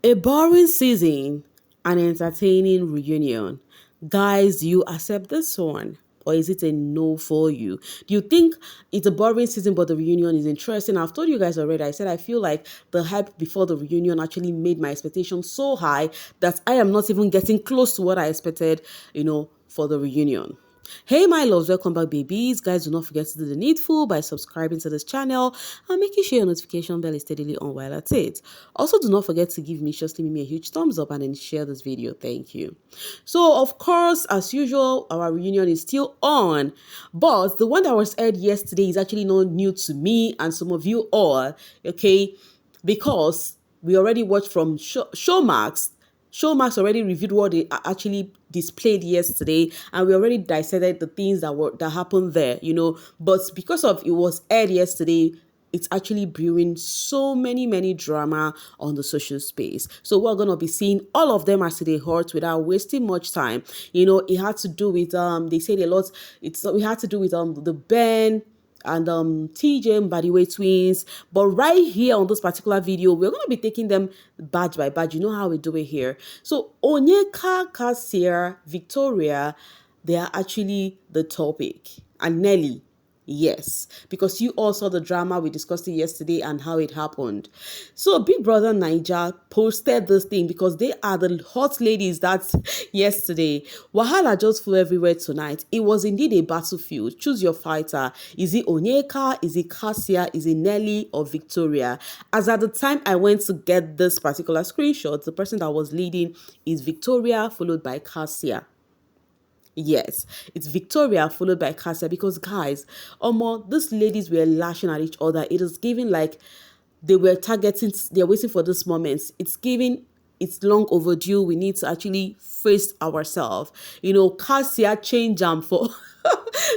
A boring season, an entertaining reunion. Guys, do you accept this one? Or is it a no for you? Do you think it's a boring season but the reunion is interesting? I've told you guys already. I said I feel like the hype before the reunion actually made my expectations so high that I am not even getting close to what I expected, for the reunion. Hey my loves, welcome back babies. Guys, do not forget to do the needful by subscribing to this channel and making sure your notification bell is steadily on while at it. Also, do not forget to give me a huge thumbs up and then share this video. Thank you. So, of course, as usual, our reunion is still on, but the one that was aired yesterday is actually not new to me and some of you all, okay? Because we already watched from Showmax. Showmax already reviewed what they actually displayed yesterday, and we already dissected the things that happened there, But because of it was aired yesterday, it's actually brewing so many drama on the social space. So we're gonna be seeing all of them as they hurt without wasting much time. It had to do with they said a lot. We had to do with the Ben and TJ and Badiwe twins. But right here on this particular video, we're going to be taking them badge by badge. You know how we do it here. So Onyeka, Kassia, Victoria, they are actually the topic. And Nelly. Yes, because you all saw the drama we discussed it yesterday and how it happened. So Big Brother Naija posted this thing because they are the hot ladies that's yesterday. Wahala just flew everywhere tonight. It was indeed a battlefield. Choose your fighter. Is it Onyeka? Is it Kassia? Is it Nelly or Victoria? As at the time I went to get this particular screenshot, the person that was leading is Victoria followed by Kassia. Yes, it's Victoria followed by Kassia because guys, these ladies were lashing at each other. It is giving like they're waiting for this moment. It's giving it's long overdue. We need to actually face ourselves. Kassia change them for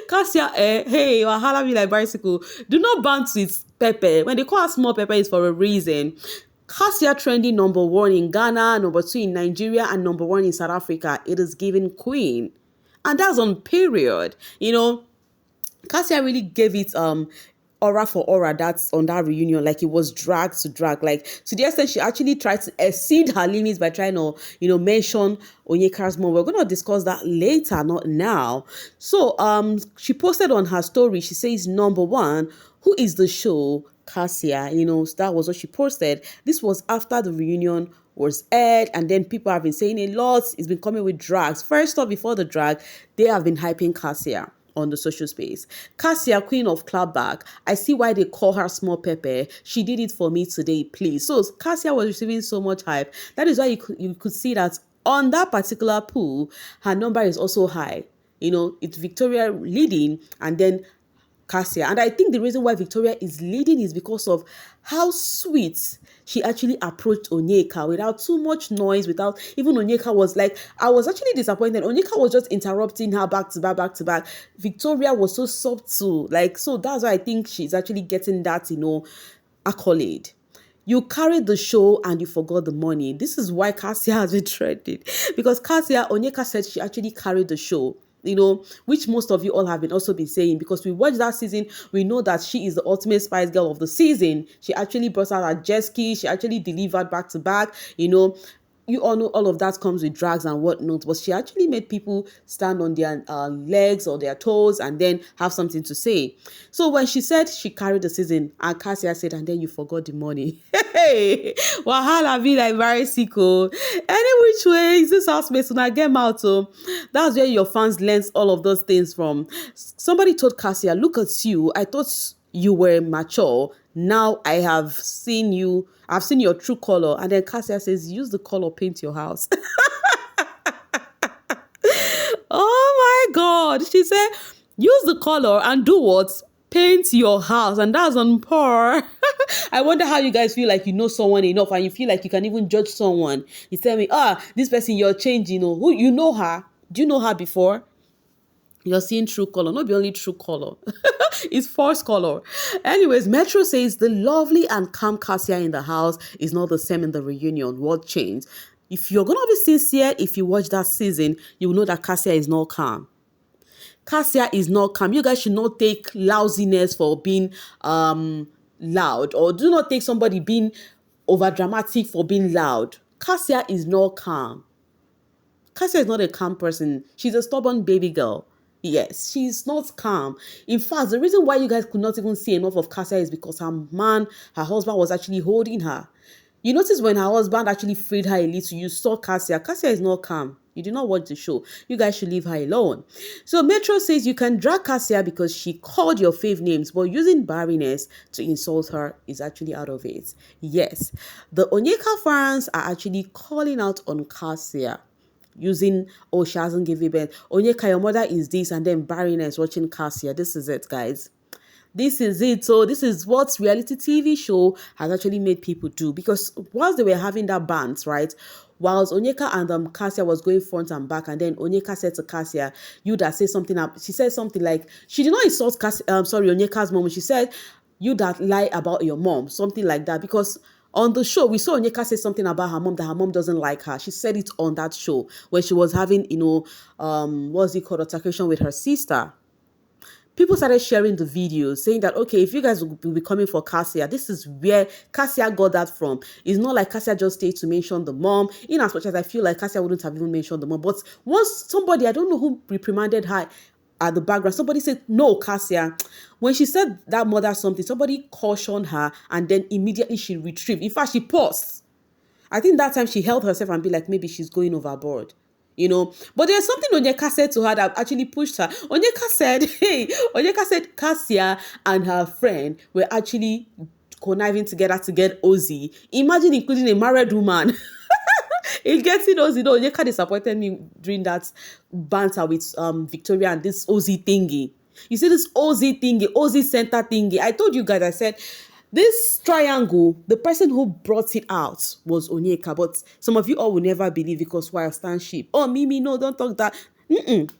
Kassia, hey, wahala be like bicycle. Do not bounce with pepper. When they call her small pepper, it's for a reason. Kassia trending number 1 in Ghana, number 2 in Nigeria, and number 1 in South Africa. It is giving queen. And that's on period. Kassia really gave it aura for aura that's on that reunion. Like it was drag to drag. Like to the extent she actually tried to exceed her limits by trying to, mention Onyeka's mom. We're gonna discuss that later, not now. So she posted on her story, she says, number 1, who is the show? Kassia, so that was what she posted. This was after the reunion was aired, and then people have been saying a lot. It's been coming with drags. First off, before the drag, they have been hyping Kassia on the social space. Kassia, queen of clapback. I see why they call her small pepper. She did it for me today, please. So Kassia was receiving so much hype. That is why you could see that on that particular pool, her number is also high. It's Victoria leading, and then Kassia. And I think the reason why Victoria is leading is because of how sweet she actually approached Onyeka without too much noise, without even Onyeka was like, I was actually disappointed. Onyeka was just interrupting her back to back. Victoria was so subtle. So that's why I think she's actually getting that, accolade. You carried the show and you forgot the money. This is why Kassia has been trending. Because Onyeka said she actually carried the show. Which most of you all have also been saying, because we watched that season, we know that she is the ultimate Spice Girl of the season. She actually brought out her jet ski, she actually delivered back to back, you all know all of that comes with drags and whatnot, but she actually made people stand on their legs or their toes and then have something to say. So when she said she carried the season, and Kassia said, and then you forgot the money. Hey, wahala be like bicycle. Any which way, this housemates when I get out, so that's where your fans learns all of those things from. Somebody told Kassia, look at you, I thought you were mature. Now I have seen you. I've seen your true color. And then Kassia says, use the color, paint your house. Oh my God. She said, use the color and do what? Paint your house. And that's on par. I wonder how you guys feel like you know someone enough and you feel like you can even judge someone. You tell me, this person you're changing. Who you know her? Do you know her before? You're seeing true color, not the only true color. It's false color. Anyways, Metro says the lovely and calm Kassia in the house is not the same in the reunion. What changed? If you're going to be sincere, if you watch that season, you will know that Kassia is not calm. Kassia is not calm. You guys should not take lousiness for being loud, or do not take somebody being over dramatic for being loud. Kassia is not calm. Kassia is not a calm person. She's a stubborn baby girl. Yes, she's not calm. In fact, the reason why you guys could not even see enough of Kassia is because her husband was actually holding her. You notice when her husband actually freed her a little, you saw Kassia. Kassia is not calm. You did not watch the show. You guys should leave her alone. So Metro says you can drag Kassia because she called your fave names, but using barrenness to insult her is actually out of it. Yes, the Onyeka fans are actually calling out on Kassia using, oh, she hasn't given birth. Onyeka, your mother is this, and then barrenness watching Kassia. This is it, guys. This is it. So this is what reality TV show has actually made people do. Because whilst they were having that band, right? Whilst Onyeka and Kassia was going front and back, and then Onyeka said to Kassia, you that say something up. She said something like, she did not insult Onyeka's mom. She said, you that lie about your mom. Something like that. Because on the show, we saw Onyeka say something about her mom, that her mom doesn't like her. She said it on that show when she was having, what's it called, altercation with her sister. People started sharing the videos saying that, okay, if you guys will be coming for Kassia, this is where Kassia got that from. It's not like Kassia just stayed to mention the mom, in as much as I feel like Kassia wouldn't have even mentioned the mom. But once somebody, I don't know who reprimanded her at the background, somebody said, no, Kassia. When she said that mother something, somebody cautioned her, and then immediately she retrieved. In fact, she paused. I think that time she held herself and be like, maybe she's going overboard. But there's something Onyeka said to her that actually pushed her. Onyeka said Kassia and her friend were actually conniving together to get Ozie. Imagine including a married woman. In getting Ozie, Onyeka disappointed me during that banter with Victoria and this Ozie thingy. You see this Ozie thingy, Ozie center thingy. I told you guys, I said, this triangle, the person who brought it out was Onyeka, but some of you all will never believe because why? Stand sheep. Oh, Mimi, no, don't talk that. It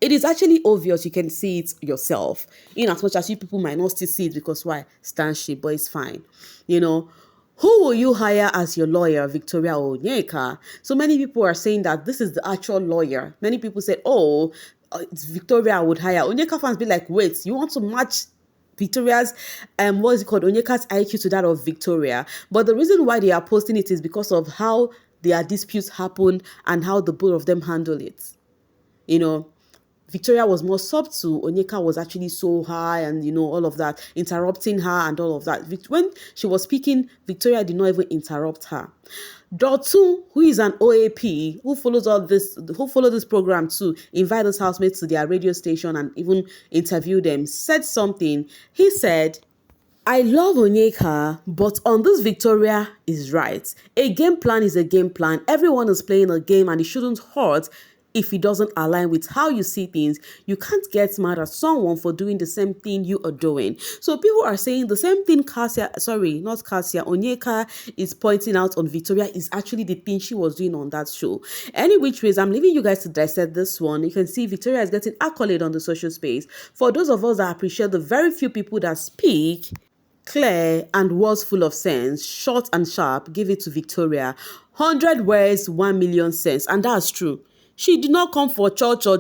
is actually obvious. You can see it yourself. In as much as you people might not still see it because why? Stand sheep, but it's fine. Who will you hire as your lawyer, Victoria or Onyeka? So many people are saying that this is the actual lawyer. Many people said, oh, it's Victoria I would hire. Onyeka fans be like, wait, you want to match Victoria's Onyeka's IQ to that of Victoria? But the reason why they are posting it is because of how their disputes happen and how the both of them handle it. Victoria was more subtle. Onyeka was actually so high and, all of that, interrupting her and all of that. When she was speaking, Victoria did not even interrupt her. Dotun, who is an OAP, who followed this program to invite those housemates to their radio station and even interview them, said something. He said, I love Onyeka, but on this Victoria is right. A game plan is a game plan. Everyone is playing a game and it shouldn't hurt if it doesn't align with how you see things. You can't get mad at someone for doing the same thing you are doing. So people are saying the same thing Onyeka is pointing out on Victoria is actually the thing she was doing on that show. Any which ways, I'm leaving you guys to dissect this one. You can see Victoria is getting accolade on the social space. For those of us that appreciate the very few people that speak clear and words full of sense, short and sharp, give it to Victoria. 100 words, 1 million sense. And that's true. She did not come for church. She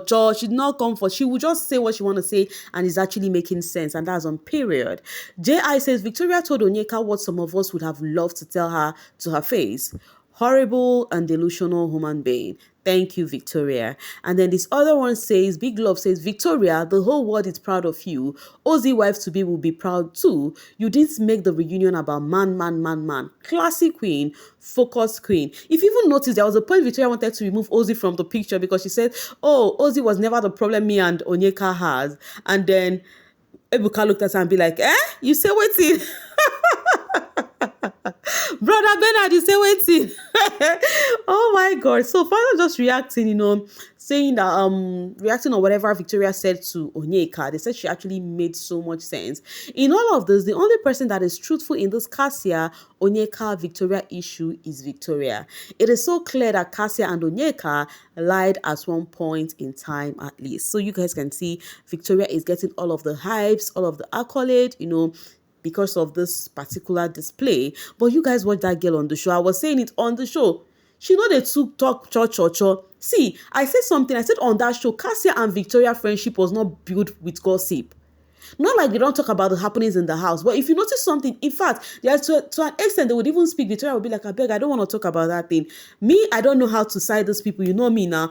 would just say what she want to say and is actually making sense. And that's on period. J.I. says, Victoria told Onyeka what some of us would have loved to tell her to her face. Horrible and delusional human being. Thank you, Victoria. And then this other one says, Big Love says, Victoria, the whole world is proud of you. Ozie wife-to-be will be proud too. You didn't make the reunion about man. Classy queen, focused queen. If you even notice, there was a point Victoria wanted to remove Ozie from the picture because she said, oh, Ozie was never the problem me and Onyeka has. And then Ebuka looked at her and be like, you say waiting. Brother Bernard, you say waiting. Oh my God. So Father just reacting, saying that reacting on whatever Victoria said to Onyeka. They said she actually made so much sense. In all of this, the only person that is truthful in this Kassia, Onyeka, Victoria issue is Victoria. It is so clear that Kassia and Onyeka lied at one point in time at least. So you guys can see Victoria is getting all of the hypes, all of the accolade, because of this particular display. But you guys watch that girl on the show. I was saying it on the show. She know they talk cho. See, I said something. I said on that show, Kassia and Victoria friendship was not built with gossip. Not like they don't talk about the happenings in the house, but if you notice something, in fact, there to an extent, they would even speak. Victoria would be like, I beg, I don't want to talk about that thing. Me, I don't know how to side those people. You know me now.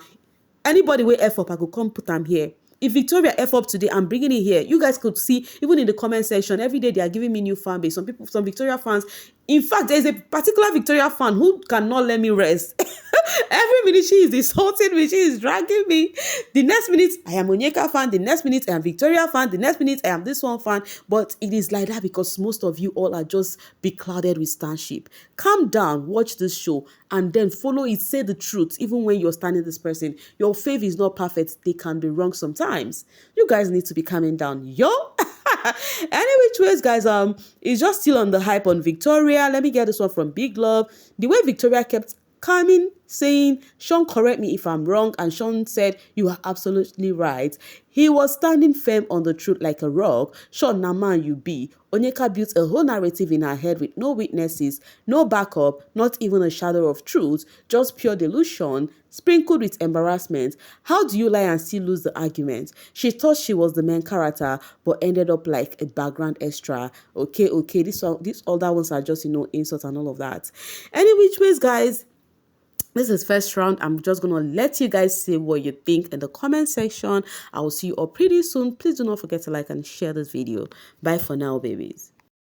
Anybody will F up, I could come put them here. If Victoria F up today, I'm bringing it here. You guys could see, even in the comment section, every day they are giving me new fan base. Some Victoria fans. In fact, there is a particular Victoria fan who cannot let me rest. Every minute she is insulting me, she is dragging me. The next minute, I am Onyeka fan. The next minute, I am Victoria fan. The next minute, I am this one fan. But it is like that because most of you all are just beclouded with starship. Calm down, watch this show, and then follow it. Say the truth, even when you're standing this person. Your faith is not perfect. They can be wrong sometimes. You guys need to be calming down, yo. Any which ways, guys, it's just still on the hype on Victoria. Let me get this one from Big Love. The way Victoria kept coming, saying, Sean, correct me if I'm wrong. And Sean said, you are absolutely right. He was standing firm on the truth like a rock. Sean, na man you be. Onyeka built a whole narrative in her head with no witnesses, no backup, not even a shadow of truth, just pure delusion, sprinkled with embarrassment. How do you lie and still lose the argument? She thought she was the main character, but ended up like a background extra. Okay, these other ones are just, insults and all of that. Any which ways, guys, this is first round. I'm just going to let you guys say what you think in the comment section. I will see you all pretty soon. Please do not forget to like and share this video. Bye for now, babies.